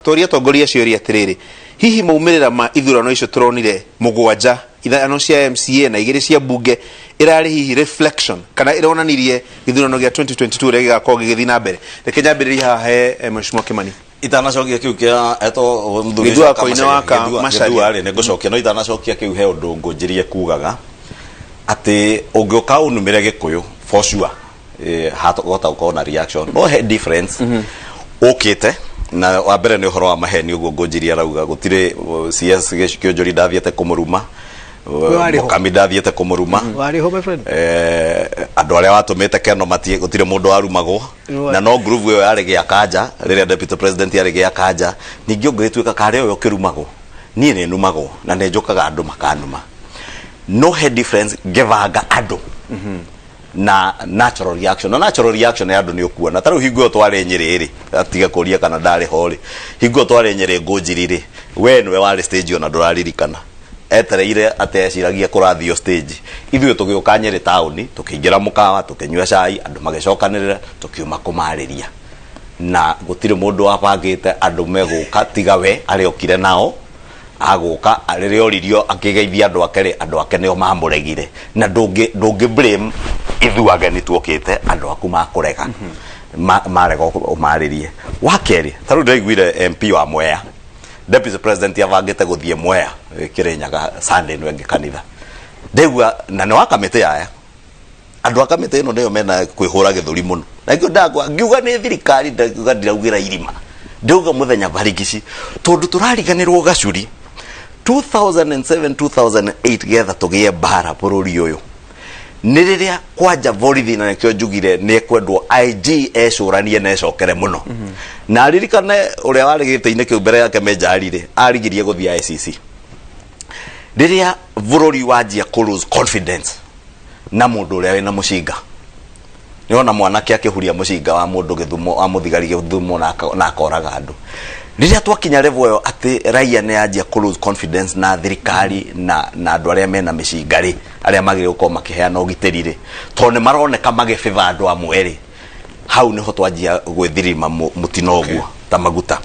toria tongoria ciori atiriri hihi maumirira ma ithurano icio turonire mugwanja ithano cia MCA na igiri cia bunge irari hihi reflection kana ironanirie ithurano gia 2022 rega ko gigithina na mbere reke nyambiriria haha he Mheshimiwa Kimani itanacokia kiu kia eto mthugithwa koina waka macari ne gucokia no itanacokia kiu he undu ngunjirie kugaga ati ungioka unumire gikuyu for sure hato gota ukona reaction no he difference okite na wa mbere ni uhoro wa maheni uguo ngunjirie rauga gutire CS gicikionjori ndathiete kumuruma mukamida thiete kumuruma wari ho my friend andu aria watumite keno matie gutire mundu warumagwo na no groove yo yari gia kanja riria deputy president yari gia kanja ningi ungituika kare yo kirumagwo nie ne numagwo na ne njokaga andu makanuma no head difference givanga andu na natural reaction ya andu ni ukuona taru hingo tware nyiriri atiga kuria kana ndari hori hingo tware nyiri ngunjiriri we nwe wari stage ona nduraririkana etereire ateciragia kurathio stage ithuĩ tũgĩũka Nyeri town tũkĩingira mukawa tũkĩnyua cai andũ magĩcokanĩrĩra tũkiuma kũmarĩria na gũtirĩ mũndũ wabangĩte andũ megũka tiga we arĩokire nao agũka rĩrĩa oririo akĩgeithia andũ ake nĩo mamũregire na ndũngĩ blame ithuĩ ageni tuokĩte andũ aku makũrega marega ũmarĩrie wakerĩ tarũ ndaiguire MP wa Mwea deputy president yavangite guthie Mwea Kirinyaga Sunday nwengi kanitha ndegwa na no akamite aya andu akamite no ndio mena kwihura githuri muno na ngio ndagwa ngiuga ni thirikari ndauga ndiraugira irima ndauga muthenya barigici tondu turariganirwo gacuri 2007 2008 getha tugie bara bururi uyu ni riria kwanja borithi na nikio njugire ni kwendwo IG ecuranie na ecokere muno na aririkane uria wari gite-ini kiu mbere yake menjarire arigirie guthia ICC riria bururi wajia ku lose confidence na mundu uria wina mucinga niona mwanake akihuria mucinga wa mundu githumo amuthigari githumo na akoraga andu riria twakinya level yo ati raia ne ajia ku lose confidence na thirikari na andu aria mena micingari aria magire uko makiheana ugitirire tone maroneka magefeva andu amweri hau niho twajia gwithirima mutino guo ta maguta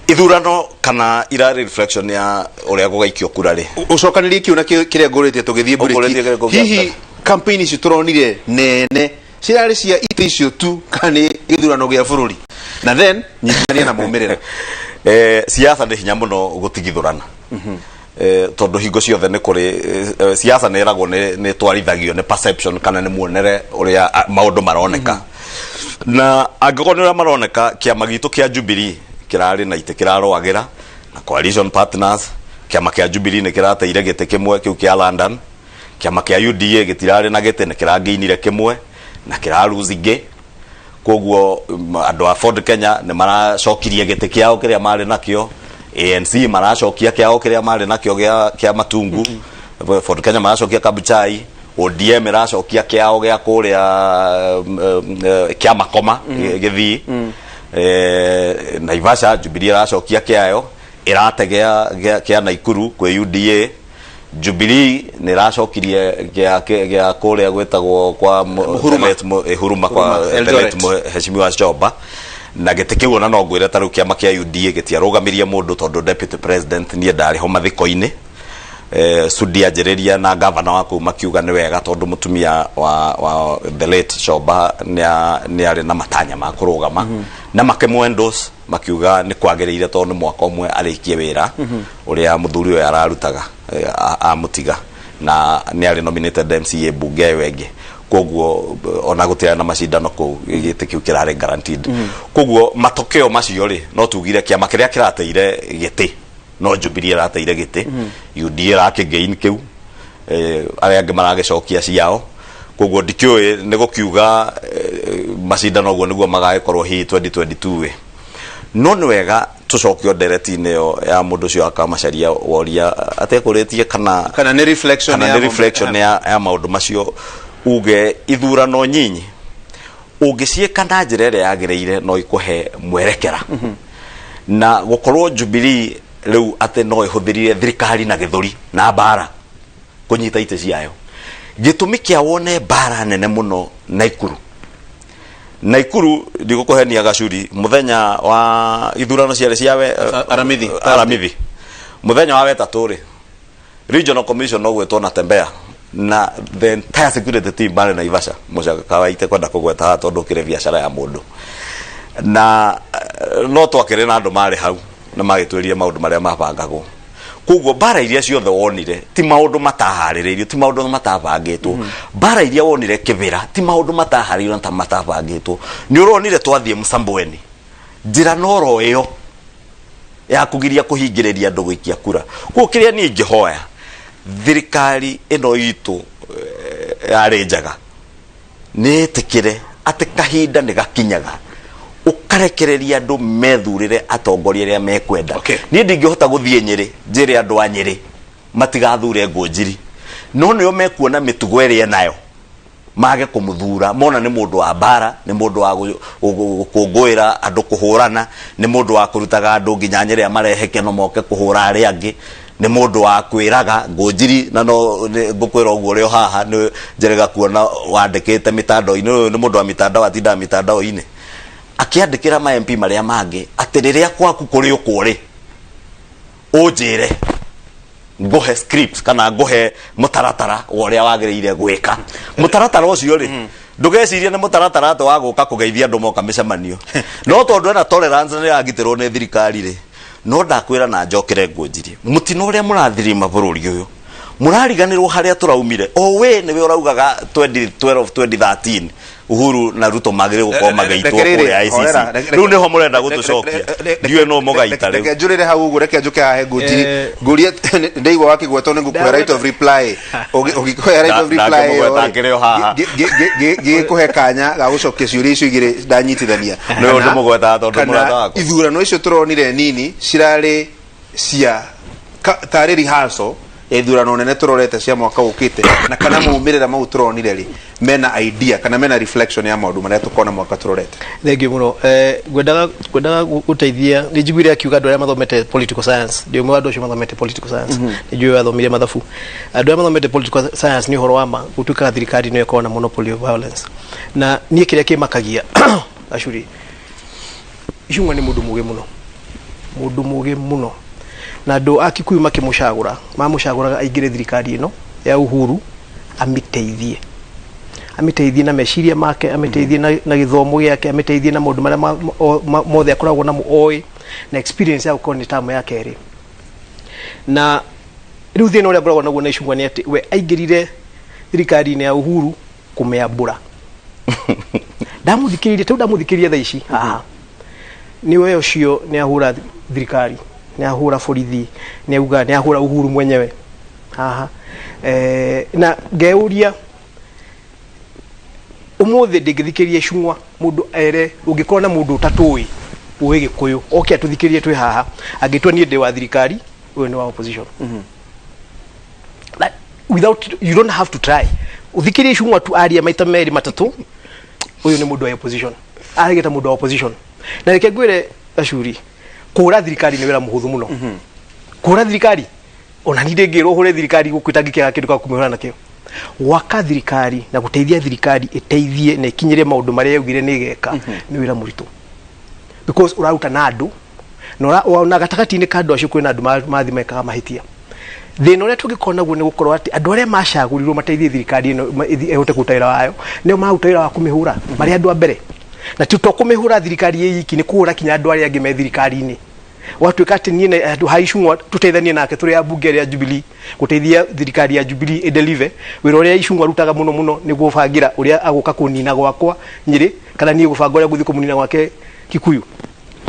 ithurano kana irari reflection ya uria gugaikio kurari ucokanirie kiuna kiria ngurite tugithie buriki hihi campaign ici turonire nene cirari cia ite icio tu kana githurano gia bururi na then nyitania na mumirira siasa ndi hinya muno gutigithurana tondu hingo ciothe ni kuri siasa ne eragwo ni twarithagio ni perception kana ni muonere uria maundu maroneka na angikonera maroneka kiama gitu kia Jubilee kirari na ite kirarwagira na coalition partners kiama kia Jubilee ni kirateire gite kimwe kiu kia London kiama kia UDA gitirari na gite ni kiragiinire kimwe na kiraruzinge koguo andu a Ford Kenya ni maracokirie gite kiao kiria mari nakio ANC maracokia kiao kiria mari nakio kia Matungu Ford Kenya maracokia Kabuchai ODM maracokia kiao gia kuria kia Makoma githii Naivasha Jubilee racokia kiao irategea kia Naikuru kwe UDA Jubilee ni racokirie gia kuria gwetagwo kwa Huruma kwa Heshimiwa Joba na gitekiwa na no ngwire taru kiama kia UDA gitiarugamirie mundu tondu deputy president nie ndari ho mathiko-ini Sudia Jereria na governor waku makiuga ni wega tondu mutumia wa the late Shoba ni ari na matanya ma kurugama na makemwendos makiuga ni kwagiriire tondu mwaka umwe arikie wira uria muthuri uyu ararutaga amutiga na ni ari nominated MCA bunge wenge koguo ona gutira na macindano ko gite kiu kirare guaranteed koguo matokeo macio ri no tugire kiama kiria kirateire gite no Jubilee rateire gite UDA rakigain kiu aria angi maragicokia ciao koguo ndikioi ni gukiuga macindano guo niguo magagikorwo hi 2022 no ni wega tucokio direct-ini yo ya mundu cio akamacaria woria atekuritie kana ni reflection ya maundu macio uge ithurano nyinyi ungicieka na njira iria yagireire no ikuhe mwerekera na gukorwo Jubilee riu ate no ihuthirire thirikari na githuri na bara kunyita ite ciayo gitumi kia wone bara nene muno Naikuru Naikuru ndigukuhenia gacuri muthenya wa ithurano ciare ciawe aramithi muthenya wa wetatu ri regional commission no gwetwo na tembea na the entire security team bale na Ivasha mucaka kawaite kwenda kugweta ha tondu kire biashara ya mundu na no twakire na andu mari hau na magitwiria maundu maria mabangagwo kugo bara iria ciothe wonire ti maundu matahariririo ti maundu matabangitwo bara iria wonire kibira ti maundu matahariririo ta matabangitwo ni uronire twathie Msambweni njira noro iyo ya kugiria kuhingiriria andu gwikia kura kuo kiria ni ngihoya thirikari ino itu yari njaga ni tikire ati kahinda ni gakinyaga ukarekereria andu methurire atongoria ria mekwenda ni ndingihota guthie Nyeri njire andu a Nyeri matigathure Ngunjiri no niyo mekuona mitugo ria nayo mage kumuthura mona ni mundu wa bara ni mundu wa gukungwira andu kuhurana ni mundu wa kurutaga andu nginya Nyeri amareheke no moke kuhura ari angi ni mundu wa kwiraga Ngunjiri na no ngukwira uguo rio haha ni njerega kuona wandikite mitandao-ini ni mundu wa mitandao atinda mitandao-ini akiandikira ma MP maria mangi atiriria kwaku kuri ukuri unjire nguhe scripts kana nguhe mutaratara uria wagiriire gwika mutaratara ucio ri ndugeciria ni mutaratara to waguka kugeithia andu moka micemanio no tondu na tolerance ni agitirwo ni thirikari ri no ndakwira na njokere Ngunjiri mutino uria murathiri mabururi uyu murariganirwo haria turaumire o we niwe uraugaga 2012 2013 Uhuru na Ruto magire gukoma magaitwo kuri ICC riu niho murenda gutucokia ndiwe no mugaita riu reke njurire hau uguo reke njuke hahe Ngunjiri nguria ndeigwa wakigwetwo ni ngukuhe right of reply ugikuhe right of reply gikuhe kanya ga gucokia ciuria icio igire ndanyitithania no ndu mugweta tondu murata wako ithurano icio turonire nini cirari cia tari rehearsal ethurano nene turorete cia mwaka ukite na kana muumirira mau turonire ri mena idea kana mena reflection ya maundu maria tukona mwaka turorete thengi muno gwendaga guteithia ni njiguire akiuga andu aria mathomete political science ndio mwe andu acio mathomete political science ni njui athomire mathabu andu aria mathomete political science ni horo wa ma gutuika thirikari no ikona monopoly of violence na nie kiria kimakagia acuri icungwa ni mundu muge muno na ndo akikuyu makimucagura mamucaguraga aingire thirikari ino ya Uhuru amiteithie na meciria make amiteithie na githomo giake amiteithie na maundu maria mothe akoragwo na muoi na experience ya gukoni tamu ya keri na riu thina uria ngoragwo naguo na icungwa ni ati we aingirire thirikari ino ya Uhuru kumeambura ndamuthikiririe tha ici ni we ucio ni ahura thirikari ni ahura borithi ni auga ni ahura Uhuru mwenyewe na ngeuria umuthi ndingithikiria icungwa mundu ere ungikona mundu utatui uwe Gikuyu oke atuthikirie twi haha angitwa ni ndi wa thirikari uwe ni wa opposition like without you don't have to try uthikirie icungwa tu aria maita meri matatu uyu ni mundu wa opposition arigeta mundu wa opposition na reke ngwire acuri kura thirikari ni wira muhuthu muno kura thirikari ona ni ndingirwo hure thirikari gukwitangikira kindu ka kumihura nakio waka thirikari na guteithia thirikari iteithie na ikinyire maundu maria yugire ni geka ni wira muritu because urauta na andu na gatakati-ini ka andu acio kwina andu mathi mekaga mahitia thina uria tungikona guo ni gukorwo ati andu aria macagurirwo mateithie thirikari ino ehote kutaira wayo nio mautaira wa kumihura bari andu a mbere na tutokumihura thirikari yiki ni kuhura kinya andu aria angi me thirikari-ini watu ati ni andu haicungwa tuteithanie nake turi ya bunge ya Jubilee guteithia thirikari ya Jubilee edelive wira uria icungwa rutaga muno ni gubangira uria aguka kunina gwakwa Nyeri kana ni gubanga uria guthi kumunina gwake Kikuyu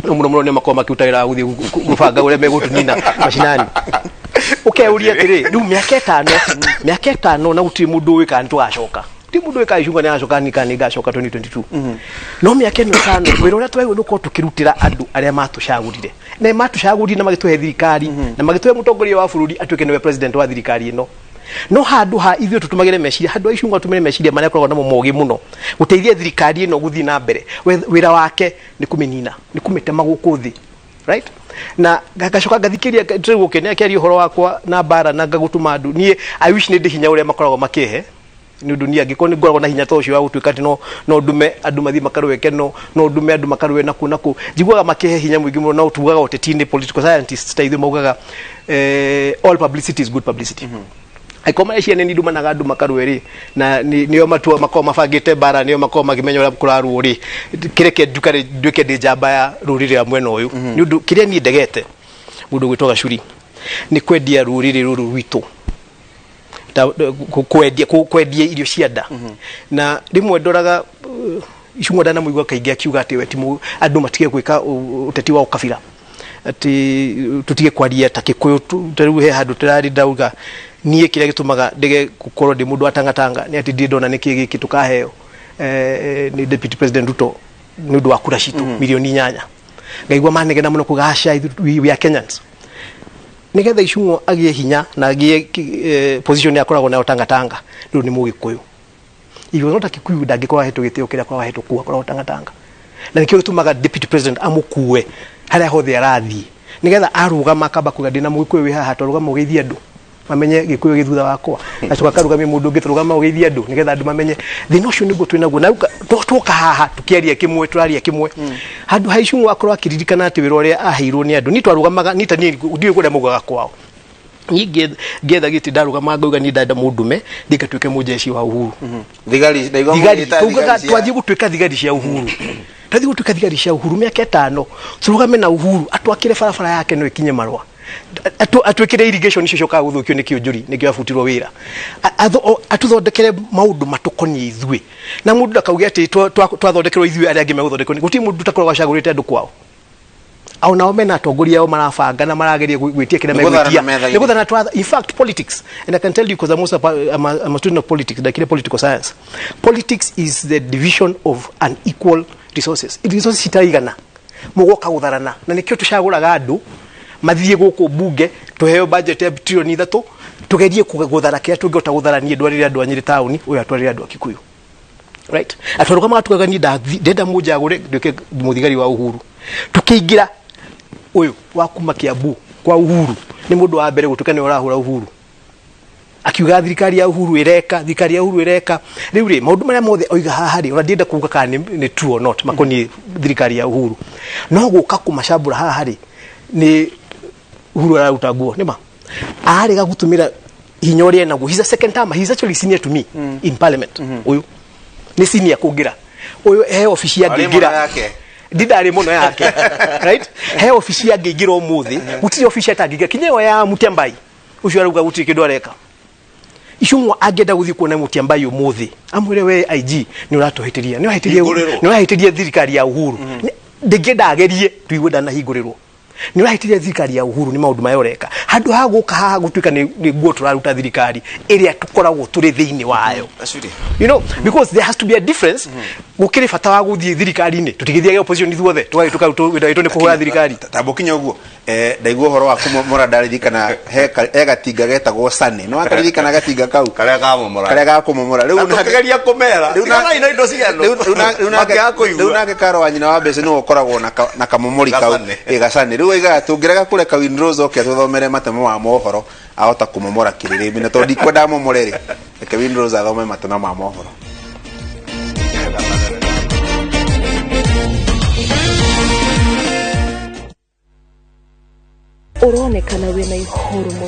muno ni makoma kiutaira guthi gubanga uria megutunina mashinani ukeuria atiri riu miaka 5 na gutiri mundu wika ntu acoka ti mundu wika icungwa ni acoka ni kani gacoka 2022 no miaka 5 wira uria twaiwe nuko tukirutira andu aria matucagurire na matucagurire na magituhe thirikari na magituhe mutongoria wa bururi atuike niwe president wa thirikari ino no handu ha ithio tutumagire meciria handu icungwa tumire meciria maria koragwo na mogi muno guteithia thirikari ino guthi na mbere wira wake ni kuminina ni kumitema gukuthi right na gacoka gathikiria tigukenea kiari uhoro wakwa na bara na ngagutuma andu nie I wish ni ndi hinya uria makoragwo makihe ni dunia ngiko ni ngoragwo na hinya to cio wa gutuika ati no ndume andu mathi makarwe keno no ndume andu makarwe naku njiguaga makihe hinya mwingi muno no tugaga oteti-ini political scientists ta ithu maugaga all publicity is good publicity aikoma cia ni nduma na gandu makarweri na nio matua makoma mabangite bara nio makoma magimenya ura kuraru ri kireke dukare duke de jamba ya ruriri ya mwena uyu ni undu kiria ni ndegete mundu gwitoga Gachuri ni kwendia ruriri ruru rwitu kwendia irio cianda na rimwe ndoraga icungwa ndana muigwa kaingi akiuga ati we timu andu matige gwika uteti wa ukabira ati tutige kwaria ta Gikuyu tariu he handu tirari ndauga nie kiria gitumaga ndege gukorwo ndi mundu atangatanga ni ati ndona niki giki tukaheo ni Deputy President Ruto ni undu wa kura citu milioni 8 ngaigwa manegena muno kugasha we are Kenyans nigetha icungwa agie hinya na agie position ya koragwo nayo tangatanga ndu ni Mugikuyu igwo no ta Gikuyu ndangikora hetu gitio kiria kwa hetu kuwa koragwo tangatanga na nikio gitumaga Deputy President amukue haria hothe arathi nigetha arugama akamba kuga ndina Mugikuyu wi haha torugama ugeithia andu mamenye Gikuyu githutha wakwa acoka karugamia mundu ungi turugama ugeithia andu nigetha andu mamenye thina ucio niguo twinaguo na twoka haha tukiaria kimwe turaria kimwe handu haicungu akorwo akiririkana ati wira uria aheirwo ni andu ni twarugamaga ni tani ndiwe kuria mugaga kwao ninge getha giti ndarugama ngauga ni ndanda mundume ndikatuike mujeshi wa Uhuru thigari tugaga twathie gutuika thigari cia Uhuru twathie gutuika thigari cia Uhuru miaka 5 turugame na Uhuru atwakire barabara yake no ikinye marwa atwikire irrigation icio coka guthukio ni Kiunjuri nikio afutirwo wira atuthondekere maundu matukonie ithue na mundu akaugia ati twathondekerwo ithue aria angi meguthondekwo guti mundu takorwo gacagurite andu kwao au nao mena atongoria ao marabanga na marageria gwitia kira megwitia niguthana in fact politics and I can tell you because I'm a student of politics like political science politics is the division of unequal resources resources itaigana mugoka gutharana na nikio tucaguraga andu mathie guku bunge tuheo budget ya trilioni 3 tugerie kuguthara kia tungota gutharania ndwarire andu anyiri town uyu atwarire andu Kikuyu right atwaruka magatugaga ni ndenda muja agure nduke muthigari wa Uhuru tukiingira uyu wa kuma Kiambu kwa Uhuru ni mundu wa mbere gutukane urahura Uhuru akiuga thirikari ya Uhuru ireka riu ri maundu maria mothe oiga haha ri ora ndenda kuuga kana ni true or not makoni thirikari ya Uhuru no guka kumacambura haha ri ni Uhuru araruta nguo nima arega gutumira hinya uria naguo he's a second term he's actually senior to me in parliament uyu ni senior kugira uyu he ofisi ya ngira ndidari muno yake right he ofisi ya ngira umuthi gutiri ofisi ya tangiga kinyeyo ya Mutiambai ucio aruga gutiri kindu areka icungwa agenda guthi kuona Mutiambai umuthi amwire we IG ni urahitiria thirikari ya Uhuru ndingenda agerie tuigwe na hingurirwo ni urahitiria thirikari ya Uhuru ni maundu mayoreka handu ha guka haha gutuika ni guo turaruta thirikari iria tukoragwo turi thiini wayo you know because there has to be a difference gukiri fata wa guthie thirikari ni tutigithia opposition ithuothe tugagituka ni kuhura thirikari tambukinya uguo ndaigua horo wa kumomora ndaririkana he gatinga getagwo Sane no akaririkana gatinga kau karia ga kumomora riu tukigeria kumera riu na indo ciano riu nake karo wa nyina wa mbese no ukoragwo na kamomori kau Sane riu iga tungiraga kureka Windrows oke tuthomere matemo wa mohoro ahota kumomora kiriribi na to ndikwenda momorere reke Windrows athome matemo ma mohoro uronekana wina ihoro